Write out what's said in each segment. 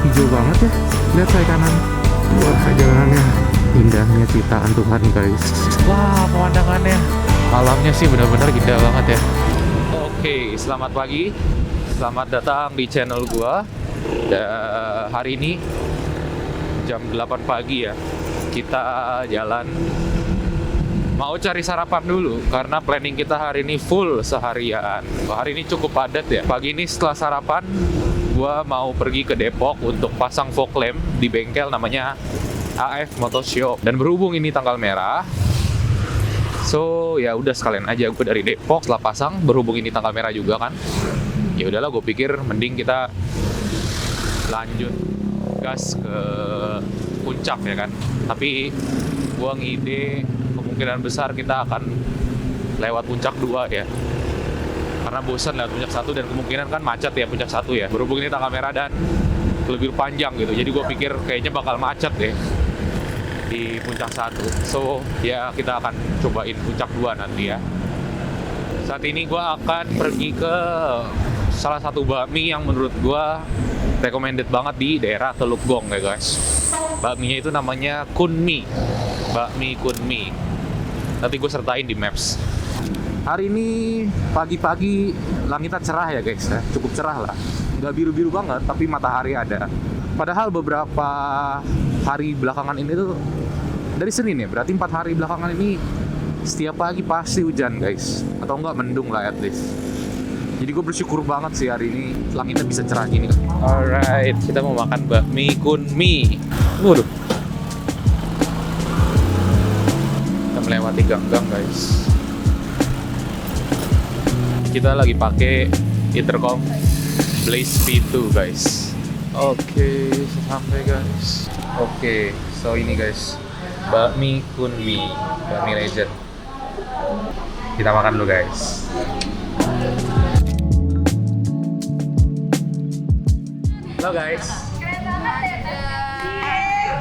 hijau banget ya. Lihat saya kanan. Wah, jalanannya indahnya ciptaan Tuhan guys. Wah, pemandangannya, alamnya sih benar-benar indah banget ya. Oke, selamat pagi. Selamat datang di channel gua. Hari ini jam 8 pagi ya. Kita jalan mau cari sarapan dulu karena planning kita hari ini full seharian. Hari ini cukup padat ya. Pagi ini setelah sarapan gua mau pergi ke Depok untuk pasang fog lamp di bengkel namanya AF Motoshop. Dan berhubung ini tanggal merah, so ya udah sekalian aja gue dari Depok setelah pasang, berhubung ini tanggal merah juga kan. Ya udahlah, gue pikir mending kita lanjut gas ke puncak ya kan. Tapi gua ngide kemungkinan besar kita akan lewat puncak 2 ya. Karena bosan lewat puncak 1 dan kemungkinan kan macet ya puncak 1 ya. Berhubung ini tanggal merah dan lebih panjang gitu. Jadi gue pikir kayaknya bakal macet deh di puncak 1. So ya kita akan cobain puncak 2 nanti ya. Saat ini gue akan pergi ke salah satu bakmi yang menurut gue recommended banget di daerah Teluk Gong ya guys. Bakminya itu namanya Kunmi. Bakmi Kunmi. Nanti gue sertain di maps. Hari ini pagi-pagi langitnya cerah ya guys ya. Cukup cerah lah. Nggak biru-biru banget tapi matahari ada. Padahal beberapa hari belakangan ini tuh dari Senin ya. Berarti 4 hari belakangan ini setiap pagi pasti hujan guys. Atau enggak mendung lah at least. Jadi gue bersyukur banget sih hari ini langitnya bisa cerah gini. Alright, kita mau makan bakmi Kunmi. Waduh. Kita melewati gang-gang guys. Kita lagi pakai intercom Blaze P2 guys. Oke, sampai guys. Oke, so ini guys, bakmi Kunmi, bakmi legend. Kita makan dulu guys. Halo guys. Keren banget ya.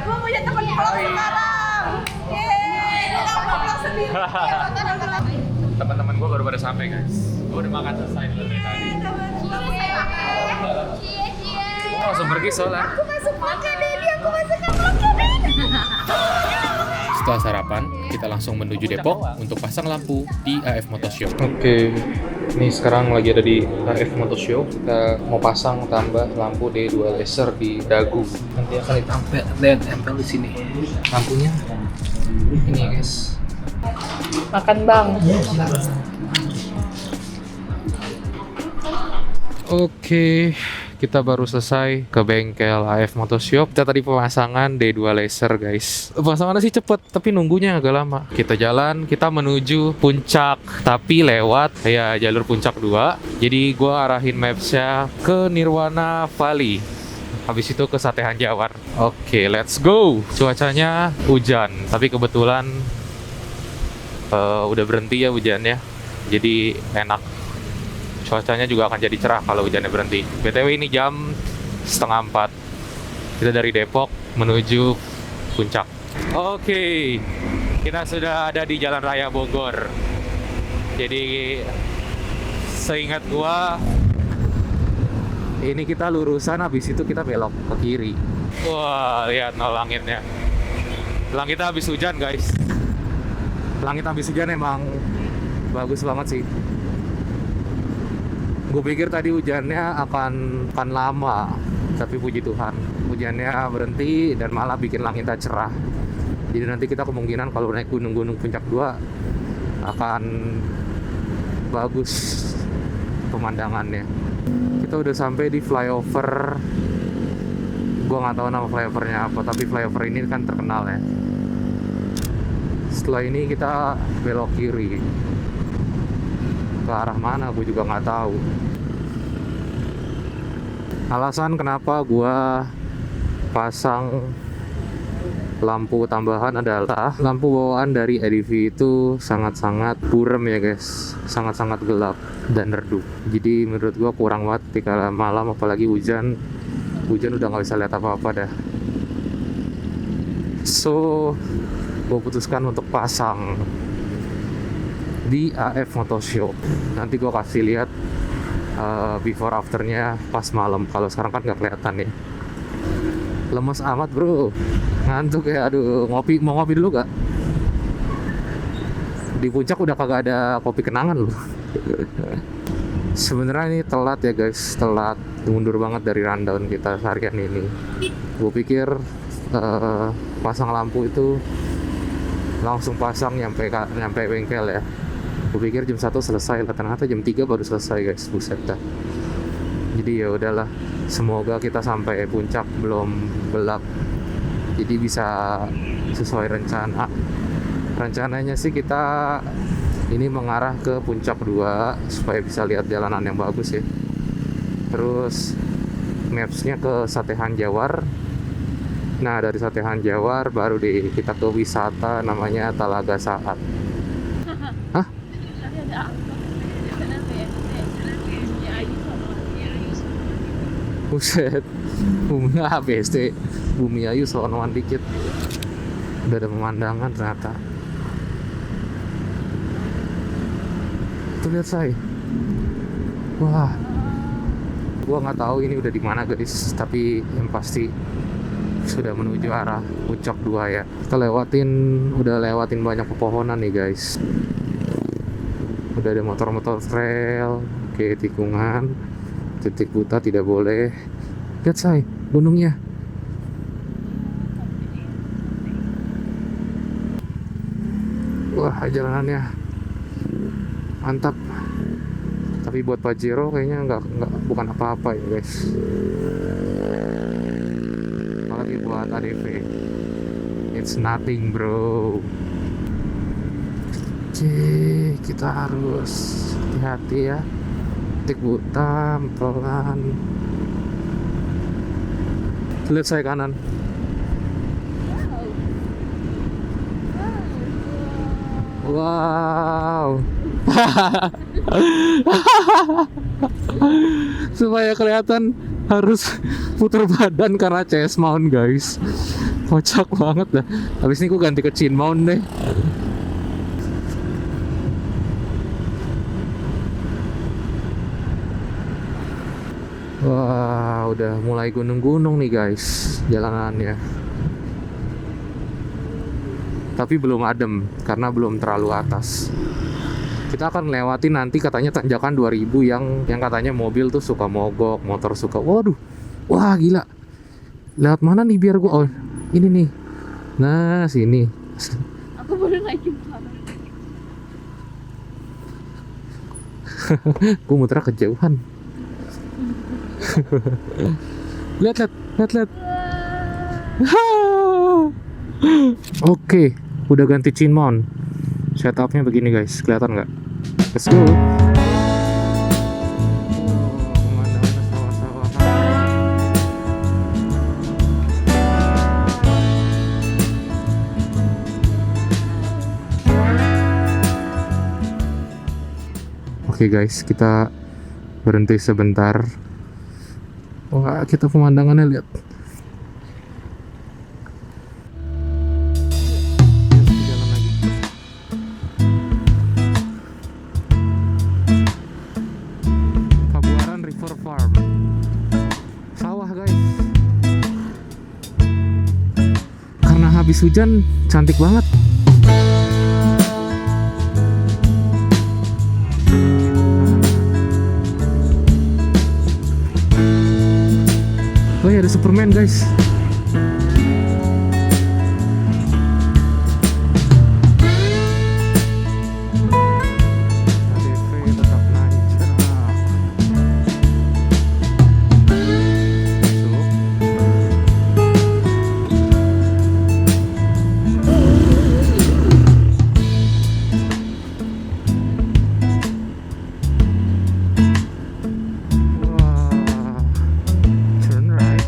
Gue punya teman vlog sekarang. Gue gak vlog sendiri. Teman-teman gue baru pada sampai guys. Gue udah makan selesai dari tadi. Gue langsung pergi soalnya. Aku masuk pakai Dedi, aku masuk pakai Dedi. Setelah sarapan, kita langsung menuju Depok untuk pasang lampu di AF Motoshop. Oke, ini sekarang lagi ada di AF Motoshop. Kita mau pasang tambah lampu D2 laser di dagu. Nanti akan ditempel di sini. Lampunya ini ya guys. Makan bang. Oke, kita baru selesai ke bengkel AF Motoshop. Kita tadi pemasangan D2 laser guys. Pemasangannya sih cepet, tapi nunggunya agak lama. Kita jalan, kita menuju puncak, tapi lewat ya jalur puncak 2. Jadi gua arahin mapsnya ke Nirwana Valley. Habis itu ke Sate Hanjawar. Oke, let's go. Cuacanya hujan, tapi kebetulan udah berhenti ya hujannya. Jadi enak. Cuacanya juga akan jadi cerah kalau hujannya berhenti. BTW ini jam 3:30. Kita dari Depok menuju puncak. Oke, kita sudah ada di Jalan Raya Bogor. Jadi seingat gua ini kita lurusan, habis itu kita belok ke kiri. Wah, lihat no langitnya. Langitnya habis hujan guys. Langit habis hujan emang bagus banget sih. Gue pikir tadi hujannya akan lama, tapi puji Tuhan hujannya berhenti dan malah bikin langitnya cerah. Jadi nanti kita kemungkinan kalau naik gunung-gunung puncak 2 akan bagus pemandangannya. Kita udah sampai di flyover. Gue nggak tahu nama flyovernya apa, tapi flyover ini kan terkenal ya. Setelah ini kita belok kiri. Ke arah mana gue juga nggak tahu. Alasan kenapa gue pasang lampu tambahan adalah lampu bawaan dari EDV itu sangat-sangat buram ya guys, sangat-sangat gelap dan redup. Jadi menurut gue kurang banget ketika malam, apalagi hujan udah nggak bisa lihat apa-apa dah. So gue putuskan untuk pasang di AF Motoshop. Nanti gue kasih lihat before afternya pas malam. Kalau sekarang kan nggak kelihatan ya. Lemes amat bro, ngantuk ya. Aduh, mau ngopi dulu gak? Di puncak udah kagak ada kopi kenangan loh. Sebenarnya ini telat ya guys, telat, mundur banget dari rundown kita seharian ini. Gue pikir pasang lampu itu langsung pasang nyampe bengkel ya. Gue pikir jam 1 selesai, ternyata jam 3 baru selesai guys, buset dah. Jadi ya udahlah, semoga kita sampai puncak belum gelap, jadi bisa sesuai rencana. Rencananya sih kita ini mengarah ke puncak 2 supaya bisa lihat jalanan yang bagus ya. Terus mapsnya ke Satehan Jawar. Nah dari Satehan Jawar baru kita ke wisata namanya Talaga Saat. Hah? Buset, Bumi ABC, Bumi Ayu sonoan dikit. Udah ada pemandangan ternyata. Tuh lihat say. Wah, gua nggak tahu ini udah di mana guys, tapi yang pasti sudah menuju arah puncak 2 ya. Kita udah lewatin banyak pepohonan nih guys. Udah ada motor-motor trail, oke, tikungan. Titik buta tidak boleh. Lihat say, gunungnya. Wah, jalanannya mantap. Tapi buat Pajero kayaknya nggak bukan apa-apa ya guys. Apalagi buat ADV, it's nothing bro. Oke, kita harus hati-hati ya. Titik buta, pelan. Lihat saya kanan. Wow. Supaya kelihatan harus putar badan karena CS mount guys. Kocak banget dah. Habis ini gue ganti ke chin mount deh. Wah, udah mulai gunung-gunung nih guys jalanannya. Tapi belum adem karena belum terlalu atas. Kita akan melewati nanti katanya tanjakan 2000 yang katanya mobil tuh suka mogok, motor suka. Waduh. Wah, gila. Lewat mana nih biar gua? Oh, ini nih. Nah, sini. Aku baru naik gimana? Gua muter kejauhan. lihat. Oke, udah ganti chin mount. Setupnya begini guys, kelihatan nggak? Let's go. Pemandangan sawah-sawahan. Oke guys, kita berhenti sebentar. Wah, kita pemandangannya lihat. Jalan lagi. Pabuaran River Farm. Sawah guys. Karena habis hujan, cantik banget. Oh ya, ada Superman guys. ADV tetap nancap. Wah, turn right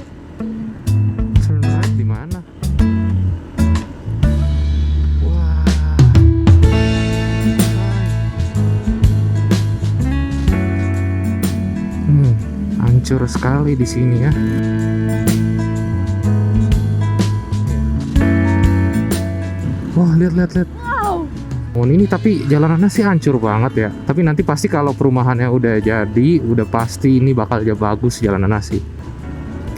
di mana? Wah, hancur sekali di sini ya. Wah, lihat. Wow. Oh, ini tapi jalanannya sih hancur banget ya. Tapi nanti pasti kalau perumahannya udah jadi, udah pasti ini bakal bagus jalanannya sih.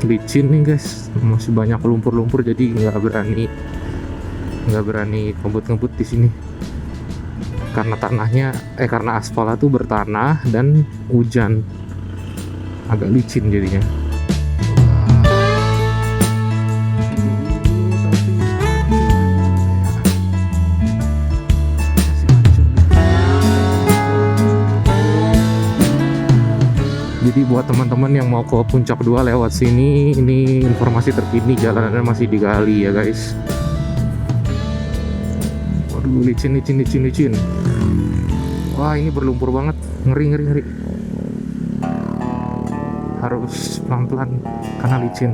licin nih guys, masih banyak lumpur-lumpur, jadi nggak berani ngebut-ngebut di sini karena karena aspalnya tuh bertanah dan hujan, agak licin jadinya. Jadi buat teman-teman yang mau ke Puncak 2 lewat sini, ini informasi terkini, jalanannya masih digali ya guys. Waduh, licin. Wah, ini berlumpur banget, ngeri. Harus pelan-pelan karena licin.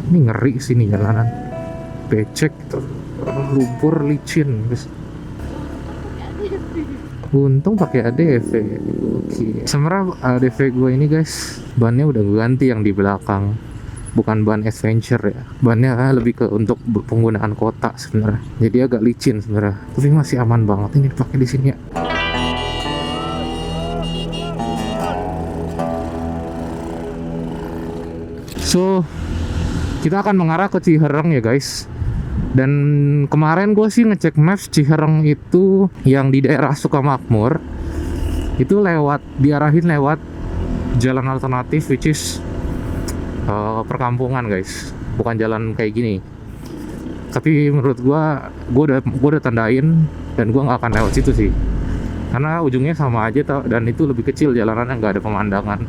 Ini ngeri sini jalanan. Becek gitu, lumpur, licin guys. Untung pakai ADV. Oke. Sebenarnya ADV gue ini guys, bannya udah gue ganti yang di belakang, bukan ban adventure ya. Bannya lebih ke untuk penggunaan kota sebenarnya. Jadi agak licin sebenarnya, tapi masih aman banget ini dipakai di sini ya. So, kita akan mengarah ke Ciherang ya guys. Dan kemarin gue sih ngecek maps, Ciherang itu yang di daerah Sukamakmur itu diarahin lewat jalan alternatif, which is perkampungan guys, bukan jalan kayak gini. Tapi menurut gue udah tandain dan gue nggak akan lewat situ sih, karena ujungnya sama aja dan itu lebih kecil jalanannya, nggak ada pemandangan.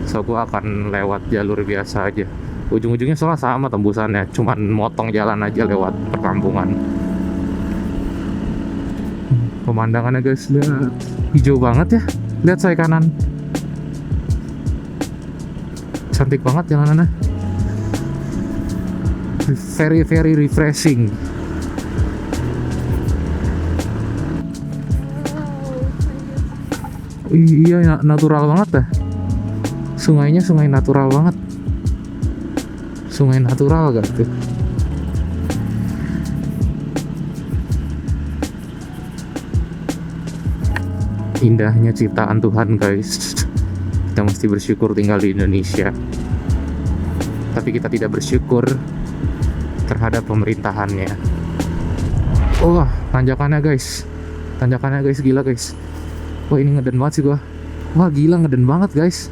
So gue akan lewat jalur biasa aja. Ujung-ujungnya soalnya sama tembusannya, cuman motong jalan aja lewat perkampungan. Pemandangannya guys, lihat, hijau banget ya. Lihat saya kanan, cantik banget jalanannya, very refreshing. Iya, natural banget dah. Sungainya sungai natural banget. Sungai natural gak tuh? Indahnya ciptaan Tuhan guys. Kita mesti bersyukur tinggal di Indonesia. Tapi kita tidak bersyukur terhadap pemerintahannya. Wah, tanjakannya guys, gila guys. Wah, ini ngeden banget sih gua. Wah, gila, ngeden banget guys.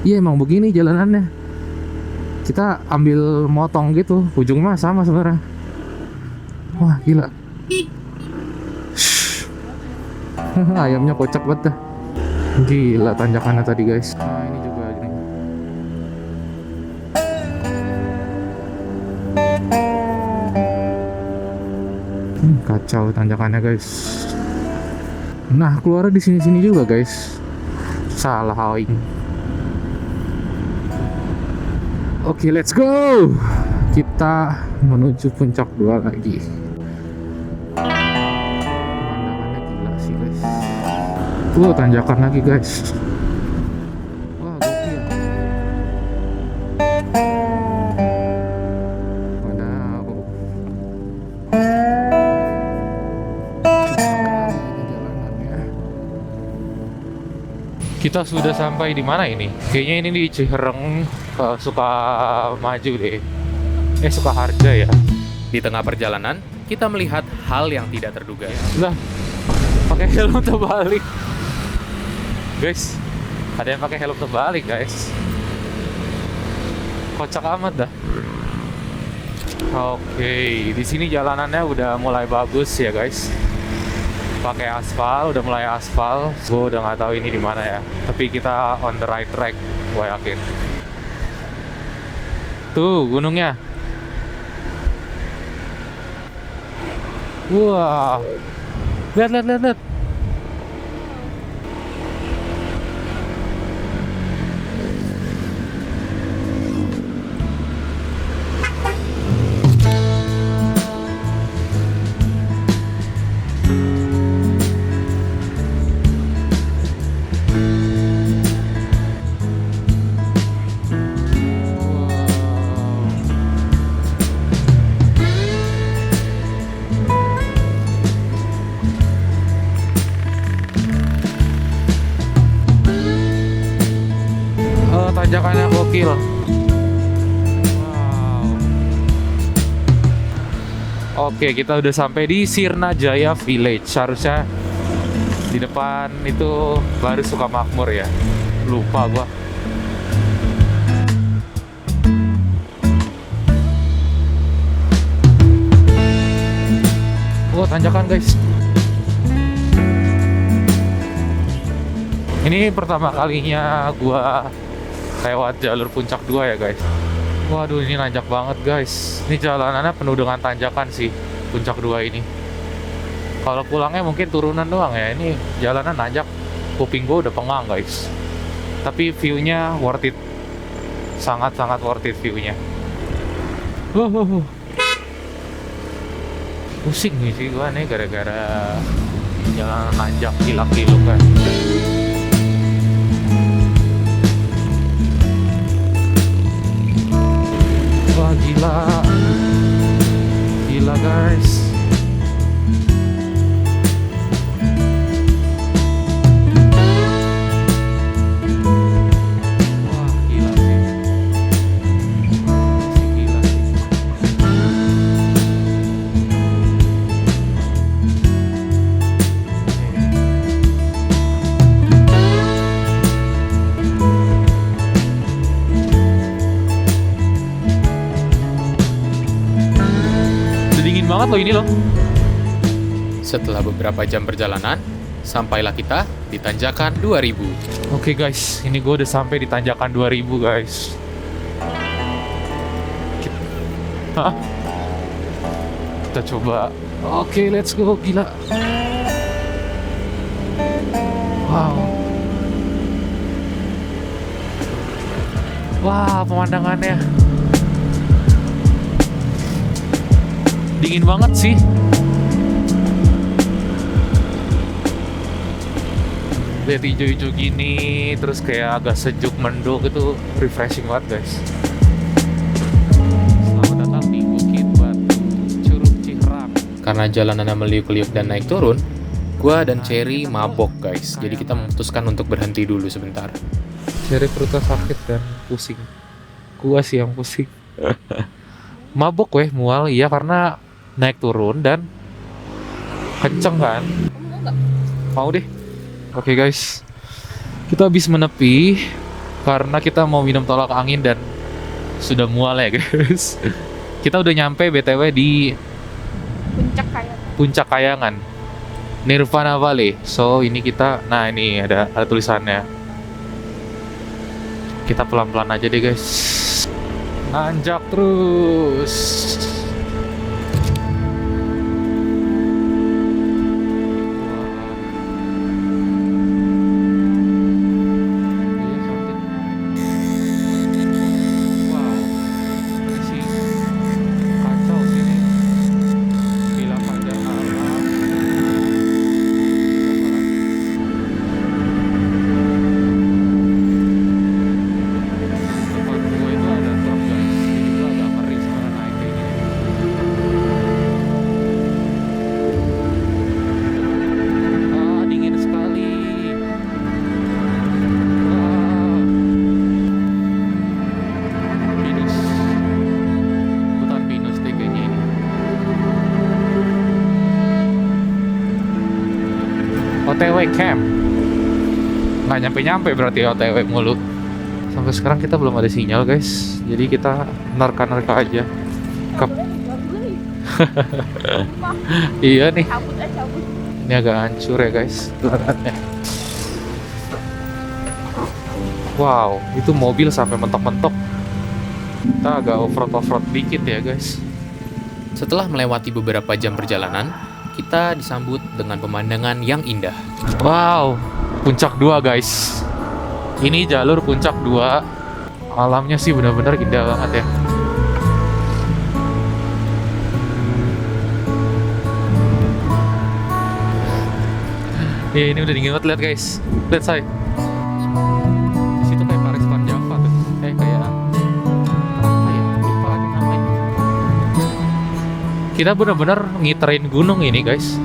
Iya, emang begini jalanannya. Kita ambil motong gitu, ujungnya sama sebenarnya. Wah, gila. Ayamnya kocak banget dah. Gila tanjakannya tadi guys. Nah, ini juga ini. Kacau tanjakannya guys. Nah, keluar di sini juga guys. Salah hawing. Oke, let's go. Kita menuju Puncak 2 lagi. Pemandangannya gila sih guys. Tanjakan lagi guys. Wah, gokil. Wadaw. Kita sudah sampai di mana ini? Kayaknya ini di Ciherang, Sukamaju deh. Sukaharja ya. Di tengah perjalanan, kita melihat hal yang tidak terduga. Lah, pakai helm terbalik. Guys, ada yang pakai helm terbalik guys. Kocak amat dah. Oke, di sini jalanannya udah mulai bagus ya guys. Pakai aspal, udah mulai aspal. Gue udah nggak tahu ini di mana ya. Tapi kita on the right track, gue yakin. Tuh gunungnya. Wah, lihat. gokil. Wow. Oke, kita udah sampai di Sirnajaya Village. Harusnya di depan itu baru Sukamakmur ya. Lupa gua. Oh, tanjakan guys. Ini pertama kalinya gua lewat jalur puncak 2 ya guys. Waduh, ini nanjak banget guys. Ini jalanannya penuh dengan tanjakan sih, puncak 2 ini. Kalau pulangnya mungkin turunan doang ya. Ini jalanan nanjak, kuping gua udah pengang guys. Tapi view-nya worth it. Sangat-sangat worth it view-nya. Pusing nih sih gua nih gara-gara jalan nanjak kilak-kiluk kan. Wah gila. Gila guys. Wah gila sih. Gila sih. Dingin banget loh ini loh. Setelah beberapa jam perjalanan, sampailah kita di Tanjakan 2000. Oke guys, ini gue udah sampai di Tanjakan 2000 guys. Hah? Kita coba. Oke, let's go. Gila. Wow. Wah, pemandangannya. Dingin banget sih. Lihat hijau-hijau gini, terus kayak agak sejuk mendung, itu refreshing banget guys. Selamat datang di Bukit Batu, Curug Cihrang. Karena jalanannya meliuk-liuk dan naik turun, gua dan Cherry mabok guys. Jadi kita memutuskan untuk berhenti dulu sebentar. Cherry perutnya sakit dan pusing. Gua sih yang pusing. Mabok weh, mual, iya karena naik turun dan kenceng kan. Mau deh. Oke guys, kita habis menepi karena kita mau minum tolak angin dan sudah mual ya guys. Kita udah nyampe BTW di Puncak Kayangan, Nirvana Valley. So ini kita, nah ini ada tulisannya. Kita pelan-pelan aja deh guys. Nanjak terus. OTW camp. Nggak nyampe-nyampe berarti OTW mulu. Sampai sekarang kita belum ada sinyal guys. Jadi kita nerka-nerka aja. Iya nih. Ini agak hancur ya guys jalanannya. Wow, itu mobil sampai mentok-mentok. Kita agak off-road dikit ya guys. Setelah melewati beberapa jam perjalanan, kita disambut dengan pemandangan yang indah. Wow, Puncak 2 guys. Ini jalur Puncak 2. Alamnya sih benar-benar indah banget ya. Ya ini udah dingin banget, lihat guys. Lihat say. Di situ kayak Paris Van Java tuh. Kayak apa ya? Lupa lagi namanya. Kita benar-benar ngiterin gunung ini guys.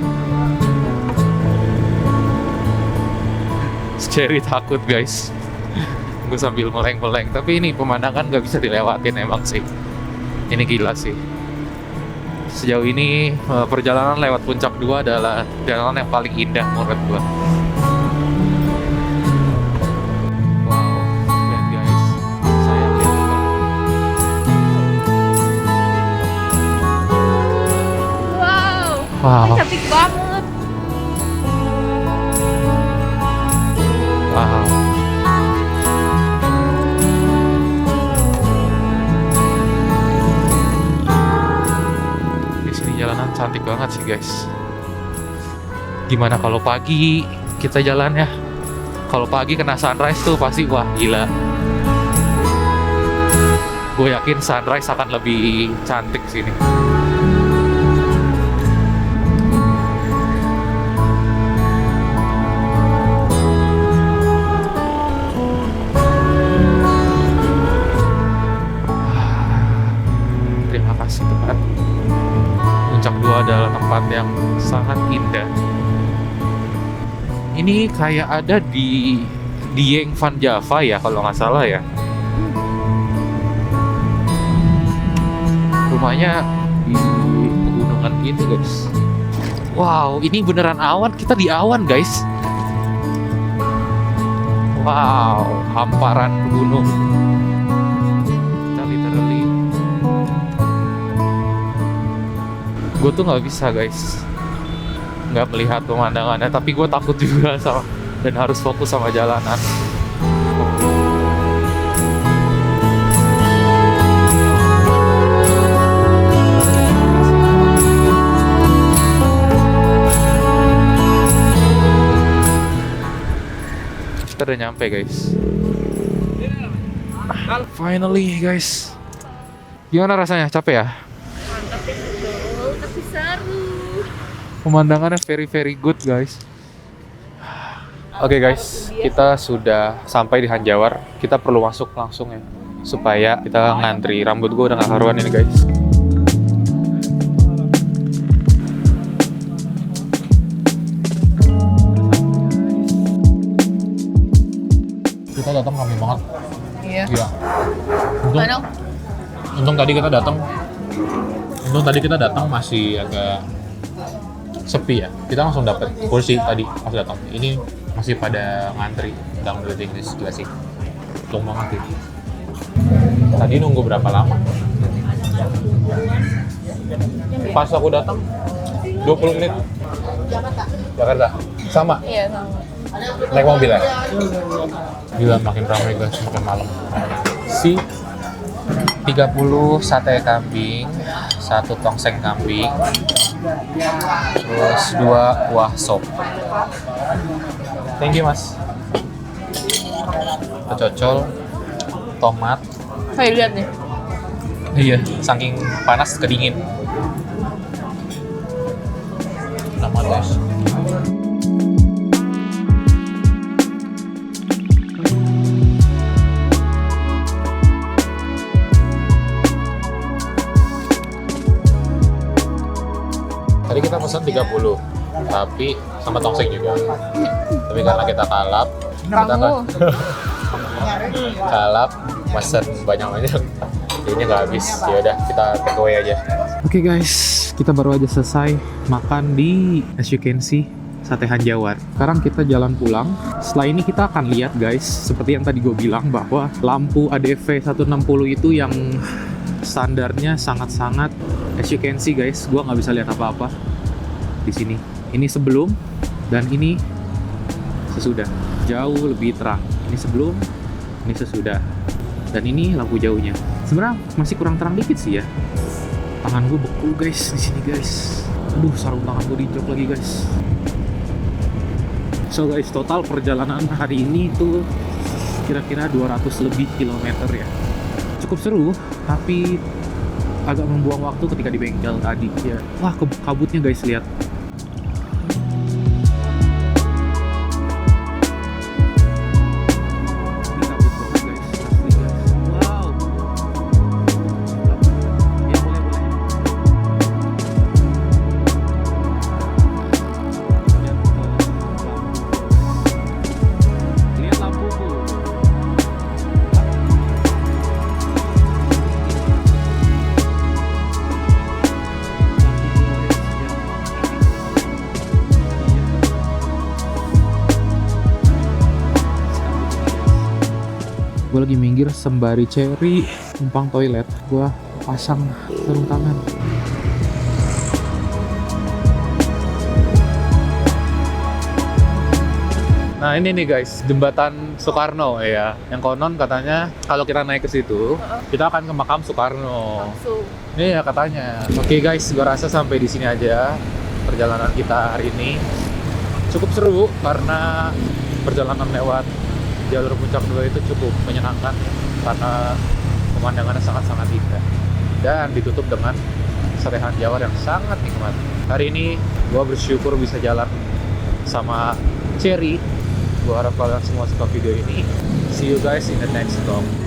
Cherry takut guys. Gue sambil meleng-meleng. Tapi ini pemandangan nggak bisa dilewatin emang sih. Ini gila sih. Sejauh ini perjalanan lewat Puncak 2 adalah perjalanan yang paling indah menurut gue. Wow, lihat guys. Saya lihat Wow, wow. cantik banget. Wow. Di sini jalanan cantik banget sih guys. Gimana kalau pagi kita jalan ya? Kalau pagi kena sunrise tuh pasti wah gila. Gue yakin sunrise akan lebih cantik sini. Terima kasih Tuhan. Puncak 2 adalah tempat yang sangat indah. Ini kayak ada di Dieng Van Java ya kalau nggak salah ya. Rumahnya di pegunungan gitu guys. Wow, ini beneran awan. Kita di awan guys. Wow, hamparan gunung. Kita literally. Gue tuh nggak bisa guys, nggak melihat pemandangannya. Tapi gue takut juga sama dan harus fokus sama jalanan. Kita udah nyampe guys. Finally guys. Gimana rasanya? Capek ya? Mantap ya betul, tapi seru. Pemandangannya very good guys. Oke guys, kita sudah sampai di Hanjawar. Kita perlu masuk langsung ya, supaya kita ngantri. Rambut gue udah gak karuan ini guys. Kita datang rame banget. Iya. Iya. Mana? Untung tadi kita datang masih agak sepi ya. Kita langsung dapat kursi tadi pas datang. Ini masih pada ngantri dalam waiting list juga sih. Untung banget sih. Tadi nunggu berapa lama? Pas aku datang 20 menit. Jakarta. Sama. Iya sama. Naik mobil ya? Gila makin ramai guys, makin malam. Si 30 sate kambing, 1 tongseng kambing, terus 2 kuah sop. Thank you mas. Cocol, tomat. Saya lihat nih. Iya, saking panas kedingin. Nama guys. Tadi kita pesan 30, tapi sama tongseng juga. Tapi karena kita kalap, kalap, pesan banyak-banyak, jadinya nggak habis. Ya udah, kita take away aja. Oke guys, kita baru aja selesai makan di, as you can see, Sate Hanjawar. Sekarang kita jalan pulang. Setelah ini kita akan lihat guys, seperti yang tadi gue bilang bahwa lampu ADV 160 itu yang standarnya sangat-sangat, as you can see guys, gue nggak bisa lihat apa-apa di sini. Ini sebelum dan ini sesudah, jauh lebih terang. Ini sebelum, ini sesudah, dan ini lampu jauhnya. Sebenarnya masih kurang terang dikit sih ya. Tangan gue beku guys di sini guys. Aduh, sarung tangan gue diinjak lagi guys. So guys, total perjalanan hari ini itu kira-kira 200 lebih kilometer ya. Cukup seru, tapi agak membuang waktu ketika di bengkel tadi ya. Wah, kabutnya guys, lihat. Ini kabut banget guys, asli guys. Wow. Ya boleh. Lihat lampuku. Gue lagi minggir sembari Cherry numpang toilet. Gue pasang sarung tangan. Nah ini nih guys, jembatan Soekarno ya. Yang konon katanya kalau kita naik ke situ, kita akan ke makam Soekarno. Langsung. Iya katanya. Oke guys, gua rasa sampai di sini aja perjalanan kita hari ini. Cukup seru karena perjalanan lewat jalur puncak 2 itu cukup menyenangkan karena pemandangannya sangat-sangat indah dan ditutup dengan serehan Jawa yang sangat nikmat. Hari ini gua bersyukur bisa jalan sama Cherry. Gua harap kalian semua suka video ini. See you guys in the next vlog.